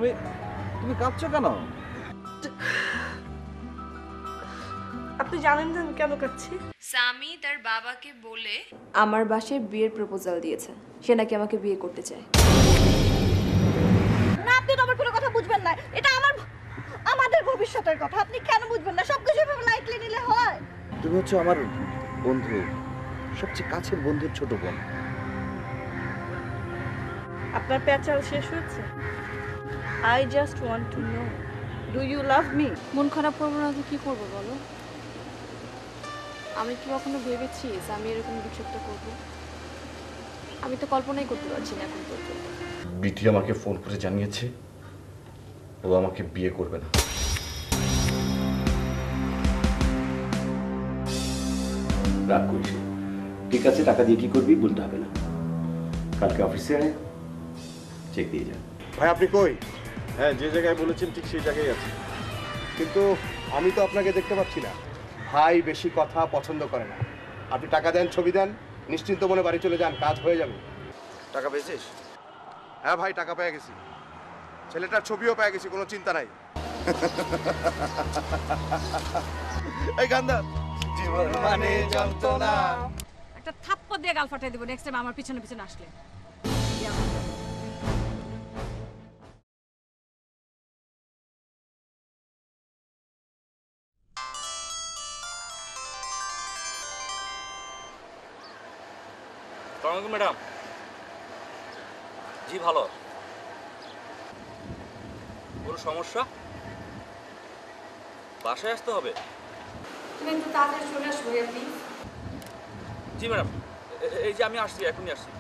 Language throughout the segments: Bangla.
তুমি তুমি কাঁদছো কেন? আপনি জানেন না আমি কেন কাঁদছি? সামি তার বাবাকে বলে আমার বাসায় বিয়ের প্রপোজাল দিয়েছে, সে নাকি আমাকে বিয়ে করতে চায়। না, আপনি তো আমার কোনো কথা বুঝবেন না। এটা আমাদের ভবিষ্যতের কথা, আপনি কেন বুঝবেন না? সবকিছু এভাবে লাইটলি নিলে হয়? তুমি হচ্ছে আমার বন্ধু, সবচেয়ে কাছের বন্ধুর ছোট বোন। আপনার প্যাচাল শেষ হয়েছে? I just want to know, do you love me? মন খারাপ করবো না তো কি করবো বলো? আমি কি কখনো ভেবেছি যে আমি এরকম কিছু একটা করবো? আমি তো কল্পনাই করতে পারছি না এখন পর্যন্ত। বিথি আমাকে ফোন করে জানিয়েছে ও আমাকে বিয়ে করবে না। রাগ করিস না। ঠিক আছে, টাকা দিয়ে কি করবি বলতে হবে না। কালকে অফিসে আয়, চেক দিয়ে যা। ভাই আপনি কই? হ্যাঁ, যে জায়গায় বলেছেন ঠিক সেই জায়গায় আছে, কিন্তু আমি তো আপনাকে দেখতে পাচ্ছি না। ভাই বেশি কথা পছন্দ করে না। আপনি টাকা দেন, ছবি দেন, নিশ্চিন্ত মনে বাড়ি চলে যান, কাজ হয়ে যাবে। টাকা পেয়েছিস? হ্যাঁ ভাই, টাকা পেয়ে গেছি, ছেলেটার ছবিও পেয়ে গেছি, কোনো চিন্তা নাই। এই গান্দা জীবন মানে যন্ত্রণা। একটা থাপ্পড় দিয়ে গাল ফাটাই দেবো নেক্সট টাইম আমার পিছনে পিছনে আসলে। ম্যাডাম, জি ভালো। কোনো সমস্যা? বাসায় আসতে হবে? তুমি একটু তাড়াতাড়ি চলে আসবো প্লিজ। জি ম্যাডাম, এই যে আমি আসছি, এখনই আসছি।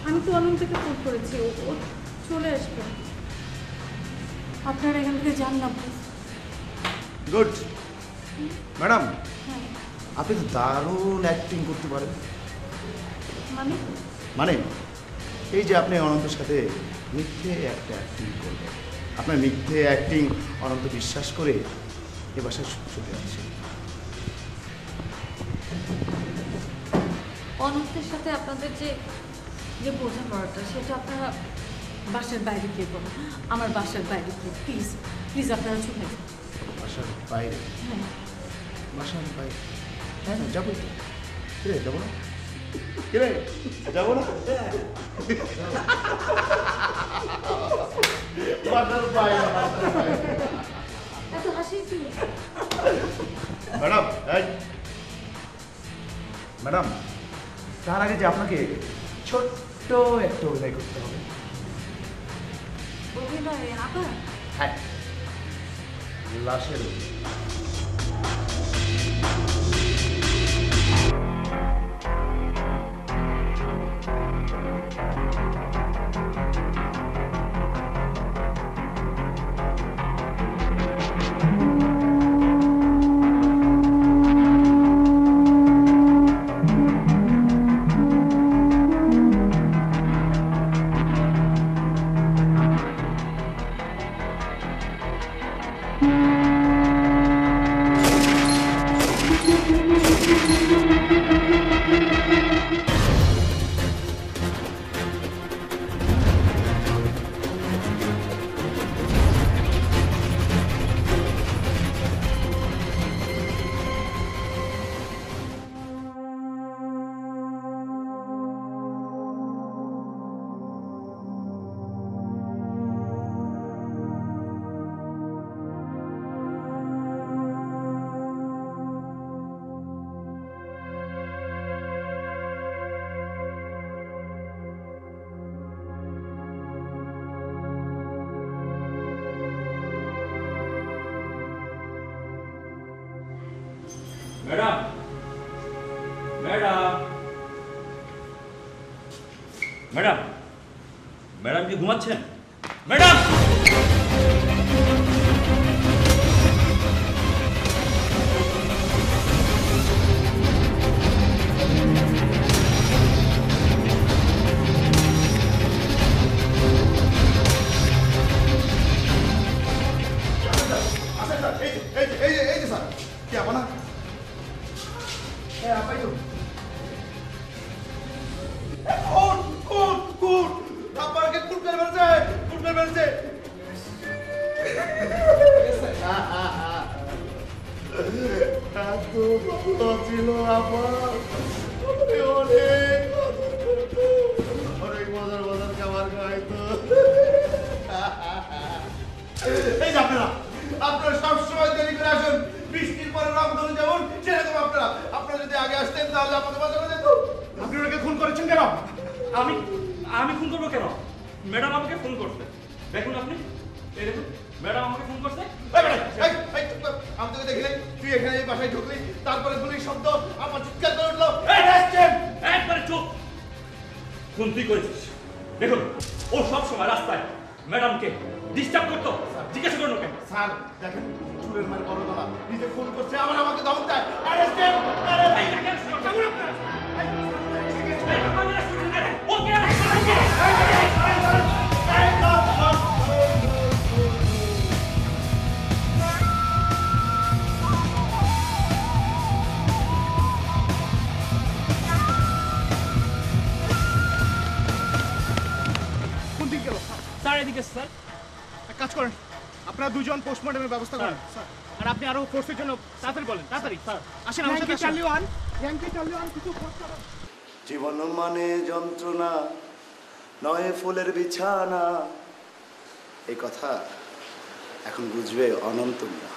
আমি তো অনন্তকে ফোন করেছি, ও চলে আসবে। আপনারা এখান থেকে যান না প্লিজ। গুড ম্যাডাম, আপনি তো দারুণ অ্যাক্টিং করতে পারেন। মানে মানে এই যে আপনি অনন্তের সাথে মিথ্যে একটা অ্যাক্টিং করবেন, আপনার মিথ্যে অ্যাক্টিং অনন্ত বিশ্বাস করে এ বাসায় চলে যাচ্ছে। অনন্তের সাথে আপনাদের যে যে বোঝাপড়াটা সেটা আপনারা বাসার বাইরে গিয়ে করুন। আমার বাসার বাইরে গিয়ে প্লিজ প্লিজ আপনারা চলে যান। বাসার বাইরে? হ্যাঁ, বাসার বাইরে? হ্যাঁ হ্যাঁ, যাবো তো। কিরে যাবো না? কিরে যাবো না? বাসার বাইরে, বাসার বাইরে। এত হাসি কি? ম্যাডাম, এই ম্যাডাম, তার আগে যে আপনাকে ছোট্ট একটা অভিনয় করতে হবে। অভিনয় আবার? হ্যাঁ, লাশের অভিনয়। ম্যাডাম, ম্যাডাম, ম্যাডাম, ম্যাডাম কি ঘুমাচ্ছেন? ম্যাডাম, ছিল আমার অনেক অনেক মজার মজার খাবার খাইতো। এই যে আপনারা সবসময় দেরি করে আসেন, বৃষ্টির পরে রং ধরে যেমন সেরকম আপনারা যদি আগে আসতেন তাহলে আপনাদের মজা হয়ে যেত। আপনি ওনাকে খুন করেছেন কেন? আমি খুন করবো কেন? ম্যাডাম আমাকে ফোন করছে। দেখুন আপনি, এই দেখুন ম্যাডাম আমাকে ফোন করছে। আমি তোকে দেখি নাই, তুই এখানে এই বাসায় ঢুকলি, তারপরে গুলির শব্দ, আমার চিৎকার করে উঠলো। একবারে চুপ। ফোন তুই করেছিস। দেখুন ও সব সময় রাস্তায় ম্যাডামকে ডিস্টার্ব করতো। জিজ্ঞাসা করুন ওকে। স্যার দেখেন, চুরের মানে বড় গলা, নিজে ফোন করছে, আমাকে ধমক দেয়। কোন দিকে গেল? স্যার এদিকে স্যার। এক কাজ করেন, আপনারা দুজন পোস্টমর্টমের ব্যবস্থা করেন স্যার, আর আপনি আরো ফোর্সের জন্য তাড়াতাড়ি বলেন, তাড়াতাড়ি স্যার আসেন আমার সাথে। জীবন মানে যন্ত্রণা নয় ফুলের বিছানা, এই কথা এখন বুঝবে অনন্তরা।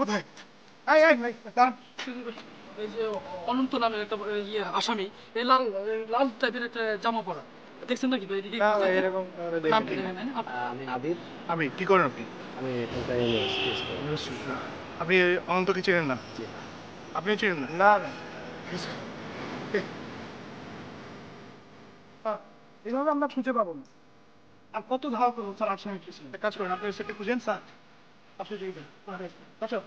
কোথায়? দাঁড়ান। এই যে অনন্ত নামের একটা আসামি, এই লাল লাল টাইপের একটা জামা পরা, দেখছেন নাকি? আমি কি করেন আপনি? আপনি অনন্তকে চেনেন না? আপনি চেনেন না? না এইভাবে আমরা খুঁজে পাবো না। আর কত ধাওয়া করবো স্যার? আসামি কাজ করেন, আপনি সেটা খুঁজেন স্যার, আপনি দেখবেন। আচ্ছা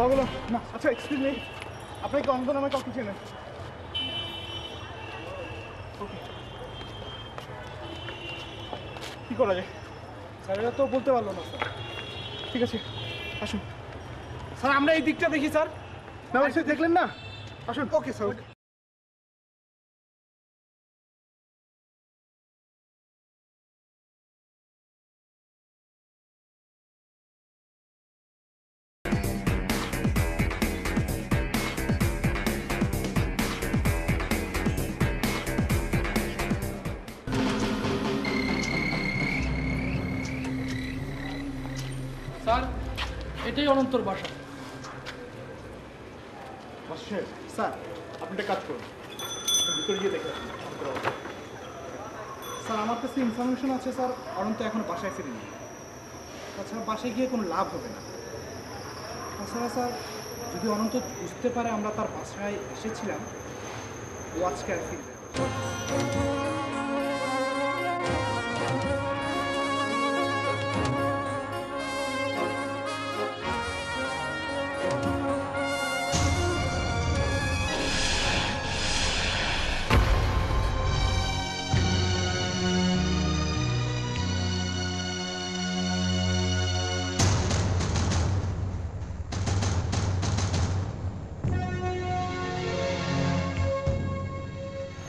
টাকাগুলো না। আচ্ছা এক্সকিউজ মি, আপনি কি অন্ধ নামে কাউকে চেনেন? ওকে, কি করা যায় স্যার? এটা তো বলতে পারলো না স্যার। ঠিক আছে আসুন স্যার, আমরা এই দিকটা দেখি স্যার। না স্যার দেখলেন না, আসুন। Okay sir. স্যার এটাই অনন্তর বাসা। স্যার আপনি একটা কাজ করুন, ভিতরে গিয়ে দেখে আসুন। স্যার আমার কাছে ইনফরমেশন আছে স্যার, অনন্ত এখনো বাসায় ফিরেনি। তাছাড়া বাসায় গিয়ে কোনো লাভ হবে না। তাছাড়া স্যার যদি অনন্ত বুঝতে পারে আমরা তার বাসায় এসেছিলাম, ও আজকে আর ফিরবে না।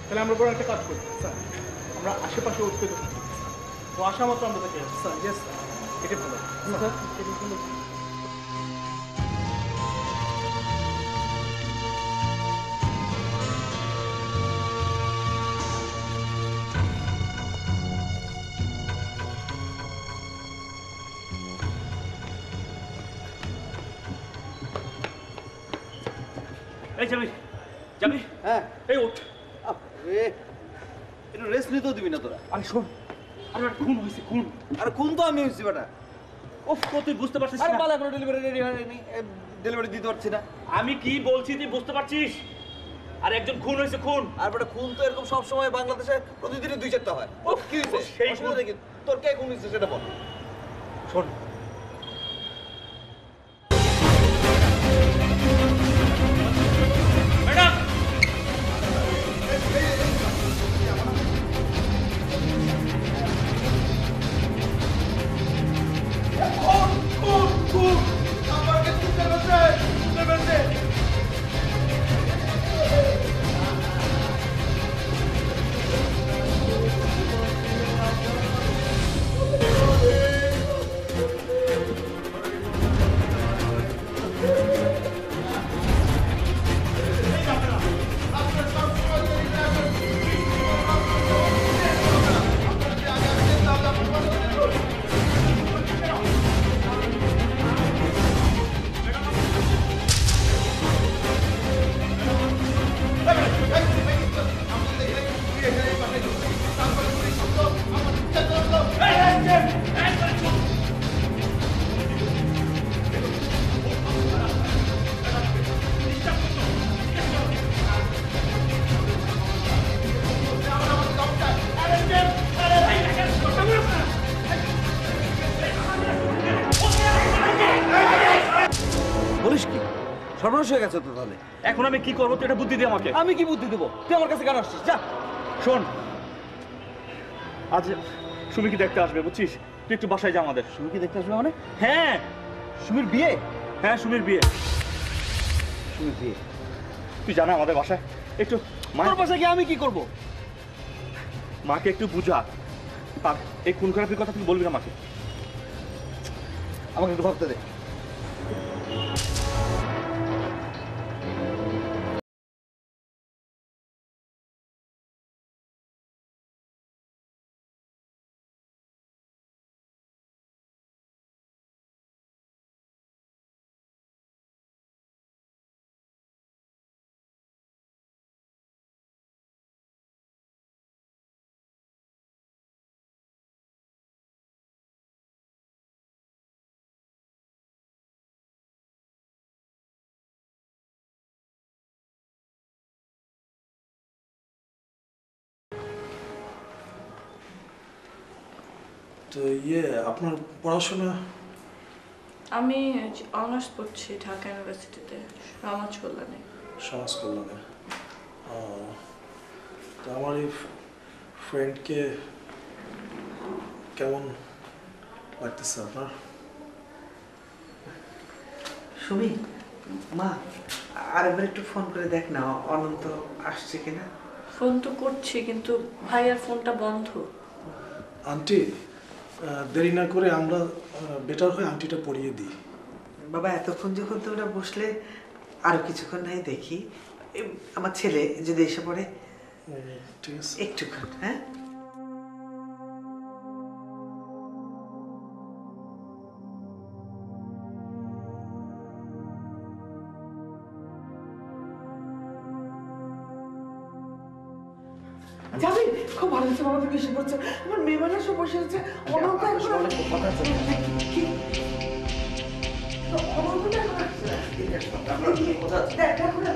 তাহলে আমরা বড় একটা কাজ করি স্যার, আমরা আশেপাশে উঠতে দেবো, ও আসা মাত্র আমরা দেখে যাচ্ছি স্যার। ইয়েস স্যার, এটা ভালো স্যার, এটা ভালো। এই যাবি যাবি? হ্যাঁ, এই ওঠ। একটু রেস্ট নিতেও দিবি না তোরা? আরে শোন, আরে একটা খুন হয়েছে, খুন। আর কোন তো আমি হয়েছি বেটা? ওফ, তুই বুঝতে পারছিস আরে না? বালা কোনো ডেলিভারি রেডি হয়নি, ডেলিভারি দিতে পারছি না। আমি কি বলছি তুই বুঝতে পারছিস? আর একজন খুন হয়েছে, খুন। আর বেটা খুন তো এরকম সবসময় বাংলাদেশে প্রতিদিনই 2-4টা হয়। ওফ, কি হয়েছে? সেই অসুবিধা নেই কি? তোর কে খুন হয়েছে সেটা বল। শোন, ম্যাডাম বলিস কি? সর্বনাশ হয়ে গেছে তো তাহলে। এখন আমি কি করবো? তুই একটা বুদ্ধি দে আমাকে। আমি কি বুদ্ধি দেবো? তুই আমার কাছে কেন আসছিস? যা। শোন, আজ সুমিকে দেখতে আসবে, বুঝছিস? তুই একটু বাসায় যা আমাদের। সুমি কি দেখতে আসবে মানে? হ্যাঁ, সুমির বিয়ে? হ্যাঁ সুমির বিয়ে। সুমির বিয়ে? তুই জানা আমাদের বাসায় একটু তোর বাসায় গিয়ে আমি কি করব? মাকে একটু বুঝা। আর এই খুন খারাপির কথা তুই বলবি না মাকে। আমাকে একটু ভাবতে দে। তো ইয়ে আপনার পড়াশোনা? আমি অনার্স পড়ছি ঢাকা ইউনিভার্সিটিতে সমাজ কল্যাণে। সমাজ কল্যাণে। তো আমার এই ফ্রেন্ডকে কেমন লাগতেছে আপনার? সুমি, মা আরেকবার একটু ফোন করে দেখ না অনন্ত আসছে কিনা। ফোন তো করছি কিন্তু ভাইয়ার ফোনটা বন্ধ। আন্টি, দেরি না করে আমরা বেটার হয়ে আন্টিটা পড়িয়ে দিই। বাবা এতক্ষণ যখন তোমরা বসলে আরো কিছুক্ষণ নাই দেখি আমার ছেলে যদি এসে পড়ে। ঠিক আছে, একটুক্ষণ। হ্যাঁ, যাবি? খুব ভালো হচ্ছে বাবা, তুমি এসে পড়ছো। আমার মেয়ে মানে সব বসে আছে। অনন্ত এখন অনন্ত এখন আসছে না।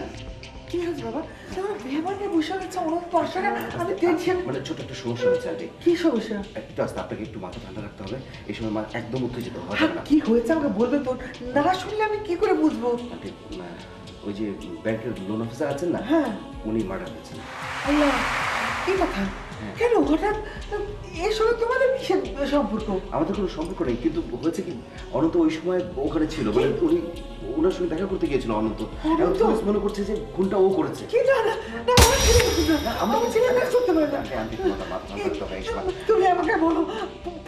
কি হয়েছে বাবা? আমার মেয়ে মানে বসে আছে, অনন্ত আসছে না। আমি টেনশন। মানে ছোট একটা সমস্যা হচ্ছে আন্টি। কি সমস্যা? একটু আস্তে, আপনাকে একটু মাথা ঠান্ডা রাখতে হবে। এই সময় মা একদম উত্তেজিত হওয়া হ্যাঁ, যাবে না। কি হয়েছে আমাকে বলবে তো? না শুনলে আমি কি করে বুঝবো? আন্টি, ওই যে ব্যাংকের লোন অফিসার আছেন না, হ্যাঁ, উনি মার্ডার হয়েছেন। আল্লাহ, কি কথা? কেন হঠাৎ এর সঙ্গে তোমাদের কিসের সম্পর্ক? আমাদের কোনো সম্পর্ক নেই, কিন্তু হয়েছে কি অনন্ত ওই সময় ওখানে ছিল, মানে উনি ওনার সঙ্গে দেখা করতে গিয়েছিল অনন্ত। এখন পুলিশ মনে করছে যে খুনটা ও করেছে। কি না না না, আমার ছেলে করতে না, আমার ছেলে কাজ করতে পারে না। আন্টি তোমার মাথা ঠান্ডা রাখতে হবে এই সময়। তুমি আমাকে বলো,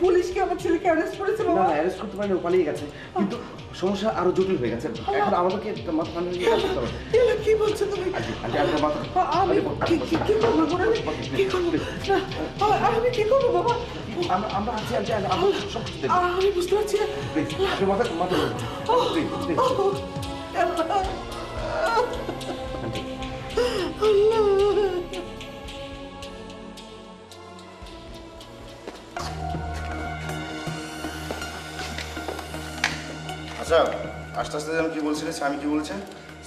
পুলিশ কি আমার ছেলেকে অ্যারেস্ট করেছে? না বাবা, অ্যারেস্ট করতে পারেনি, ও পালিয়ে গেছে, কিন্তু সমস্যা আরো জটিল হয়ে গেছে। এখন আমাদেরকে মাথা ঠান্ডা রেখে কাজ করতে হবে। এলা কি বলছো তুমি? আন্টি মাথা আমি কি করবো? কি করবো? না, আমি কি করবো বাবা? আমরা আছি আন্টি, আমরা সব কিছু দেখবো। আমি বুঝতে পারছি না। আপনি মাথা মাথা আচ্ছা, আস্তে আস্তে যেন কি বলছিলে, স্বামী কি বলেছে?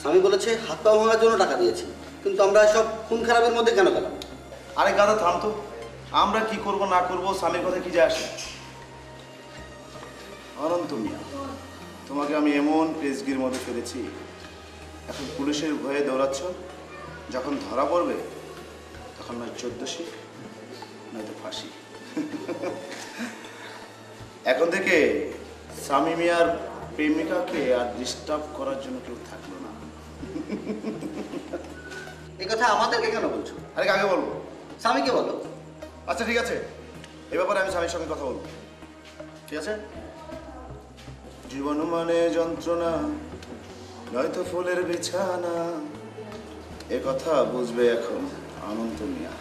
স্বামী বলেছে হাত পা ভাঙার জন্য টাকা দিয়েছি, কিন্তু আমরা সব খুন খারাপের মধ্যে কেন গেলাম? আরে গাদা থাম তো, আমরা কি করব না করব স্বামীর কথা কি যায় আসে? অনন্ত মিয়া, তোমাকে আমি এমন পেজগির মধ্যে ফেলেছি, এখন পুলিশের ভয়ে দৌড়াচ্ছ, যখন ধরা পড়বে তখন নয় 1400 নয়তো ফাঁসি। এখন থেকে স্বামী মিয়ার প্রেমিকাকে আর ডিস্টার্ব করার জন্য কেউ থাকলো না। এই কথা আমাদেরকে কেন বলছো? আরে কাকে বলবো? স্বামীকে বলো। আচ্ছা ঠিক আছে, এ ব্যাপারে আমি স্বামীর সঙ্গে কথা বলবো, ঠিক আছে? জীবন মানে যন্ত্রণা, নয়তো ফুলের বিছানা, এ কথা বুঝবে এখন অনন্ত মিয়া।